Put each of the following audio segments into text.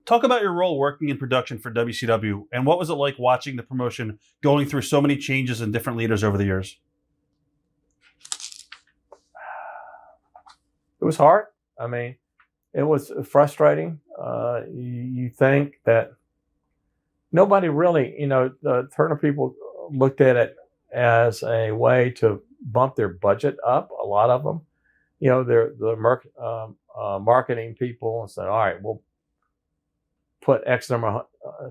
Talk about your role working in production for WCW, and what was it like watching the promotion going through so many changes and different leaders over the years? It was hard. I mean, it was frustrating. You think that nobody really, the Turner people looked at it as a way to bump their budget up. A lot of them, they're the marketing people, and said, "All right, we'll put X number of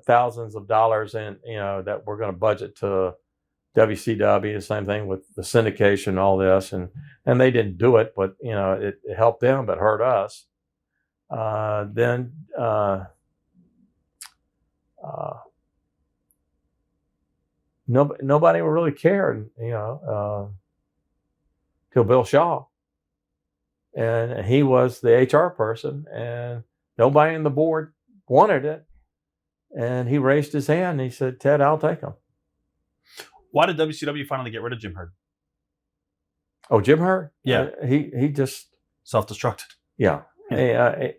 thousands of dollars in, that we're going to budget to WCW." The same thing with the syndication, all this, and they didn't do it, but it helped them, but hurt us. Then nobody really cared, till Bill Shaw, and he was the HR person, and nobody in the board wanted it, and he raised his hand and he said, "Ted, I'll take him." Why did WCW finally get rid of Jim Herd? Oh, Jim Herd? Yeah. He just Self-destructed. Yeah. And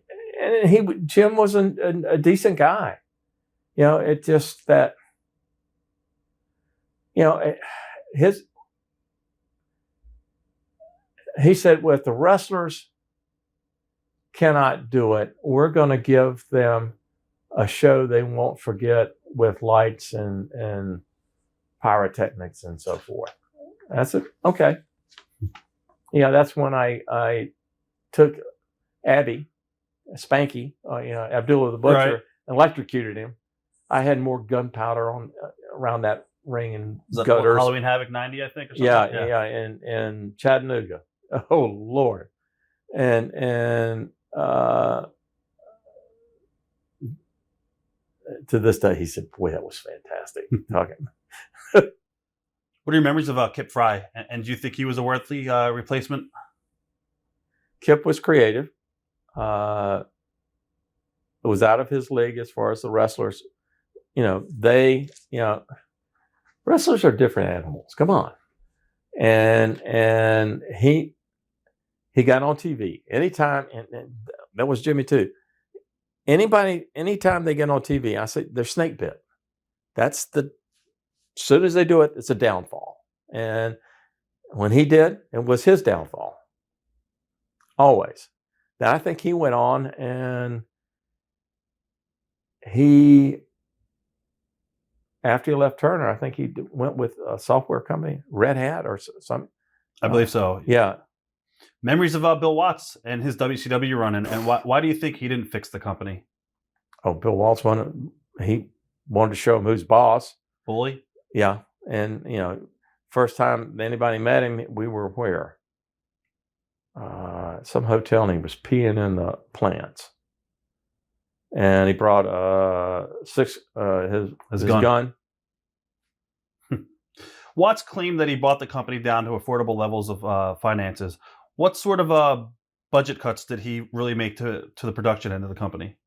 Jim was a decent guy. It just that, he said, "With the wrestlers cannot do it, we're going to give them a show they won't forget with lights and pyrotechnics and so forth." That's it. Okay. That's when I took Spanky, Abdullah the Butcher, Right. electrocuted him. I had more gunpowder around that ring and Was that gutters. Halloween Havoc 90, I think, or something? Yeah, in Chattanooga. Oh Lord. And to this day, he said, "Boy, that was fantastic." Talking. What are your memories of Kip Fry? And do you think he was a worthy replacement? Kip was creative. It was out of his league as far as the wrestlers. Wrestlers are different animals. Come on. And he got on TV anytime, and that was Jimmy too. Anytime they get on TV, I say they're snake bit. As soon as they do it, it's a downfall. And when he did, it was his downfall. Always. Now, I think he went on and after he left Turner, I think he went with a software company, Red Hat or something. I believe so. Yeah. Memories of Bill Watts and his WCW run, and why do you think he didn't fix the company? Oh, Bill Watts he wanted to show him who's boss. Bully? Yeah. And, first time anybody met him, we were where? Some hotel, and he was peeing in the plants. And he brought his gun. Watts claimed that he bought the company down to affordable levels of finances. What sort of budget cuts did he really make to the production end of the company?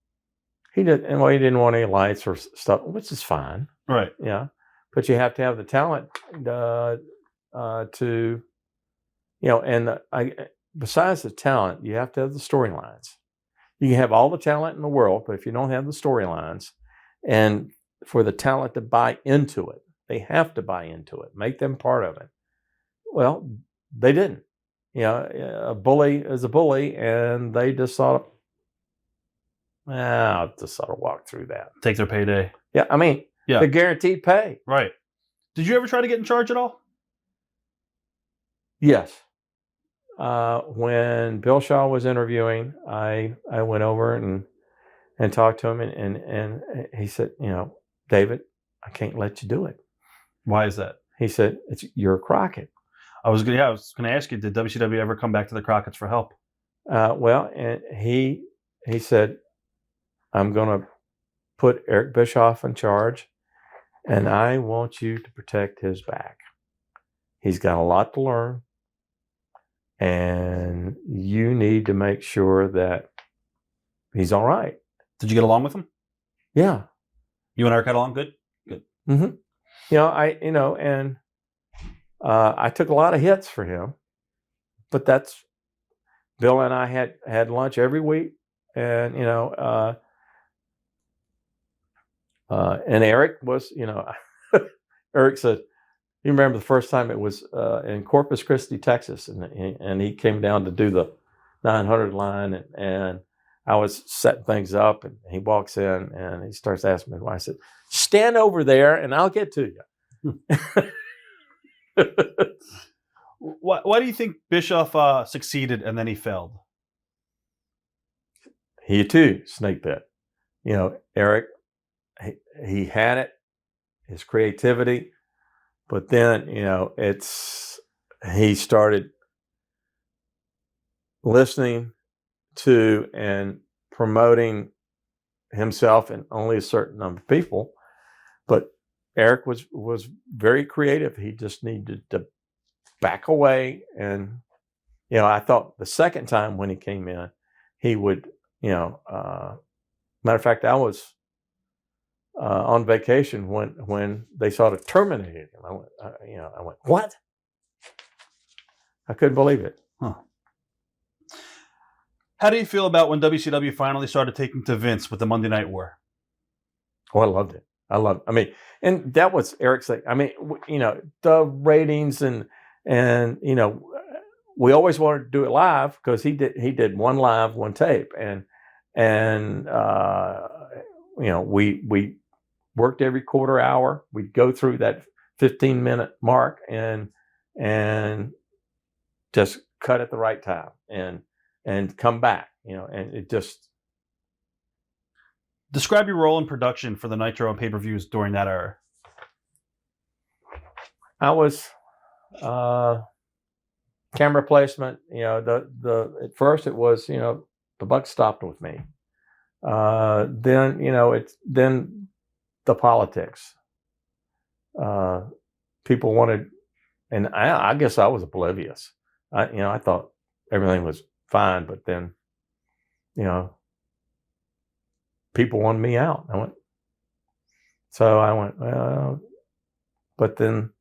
He didn't want any lights or stuff, which is fine. Right. Yeah. But you have to have the talent besides the talent, you have to have the storylines. You can have all the talent in the world, but if you don't have the storylines, and for the talent to buy into it, they have to buy into it, make them part of it. Well, they didn't. A bully is a bully, and they just sort of walk through that. Take their payday. Yeah, I mean, the guaranteed pay. Right. Did you ever try to get in charge at all? Yes. When Bill Shaw was interviewing, I went over and talked to him, and he said, "David, I can't let you do it." Why is that? He said, "You're Crockett." I was going to ask you, did WCW ever come back to the Crockett's for help? And he said, "I'm going to put Eric Bischoff in charge, and I want you to protect his back. He's got a lot to learn, and you need to make sure that he's all right." Did you get along with him? Yeah. You and Eric got along good? Good. Mm-hmm. I took a lot of hits for him, but that's Bill and I had lunch every week, and And Eric was, Eric said, you remember the first time it was in Corpus Christi, Texas, and he came down to do the 900 line, and I was setting things up, and he walks in and he starts asking me why. I said, stand over there and I'll get to you. Why do you think Bischoff succeeded and then he failed? He too snake bit. Eric, he had it, his creativity, but then he started listening to and promoting himself and only a certain number of people. But Eric was very creative. He just needed to back away. And, I thought the second time when he came in, he would, matter of fact, I was on vacation when they sort of terminated him. I went, what? I couldn't believe it. Huh. How do you feel about when WCW finally started taking to Vince with the Monday Night War? Oh, I loved it. And that was Eric's thing. I mean, the ratings and we always wanted to do it live because he did one live, one tape, and we worked every quarter hour. We'd go through that 15-minute mark and just cut at the right time and come back, and it just. Describe your role in production for the Nitro and pay-per-views during that era. I was camera placement. At first it was the buck stopped with me. Then the politics. People wanted, and I guess I was oblivious. I thought everything was fine, but then people wanted me out. I went, well, but then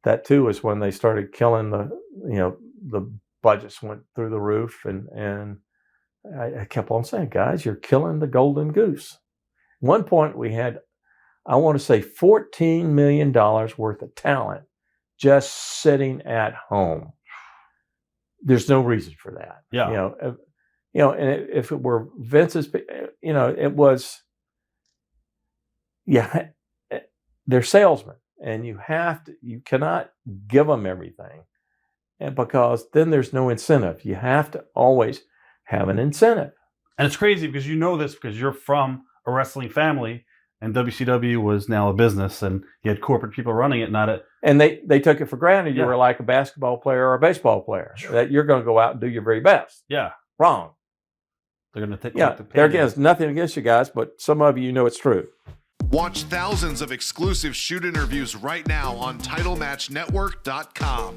that too is when they started killing the budgets went through the roof, and I kept on saying, guys, you're killing the golden goose. At one point we had, I want to say $14 million worth of talent just sitting at home. There's no reason for that. Yeah. And if it were Vince's, it was, they're salesmen, and you cannot give them everything, and because then there's no incentive. You have to always have an incentive. And it's crazy because this because you're from a wrestling family, and WCW was now a business, and you had corporate people running it, not a. And they took it for granted. You were like a basketball player or a baseball player, that you're going to go out and do your very best. Yeah. Wrong. They're going to take. There again, it's nothing against you guys, but some of you know it's true. Watch thousands of exclusive shoot interviews right now on TitleMatchNetwork.com.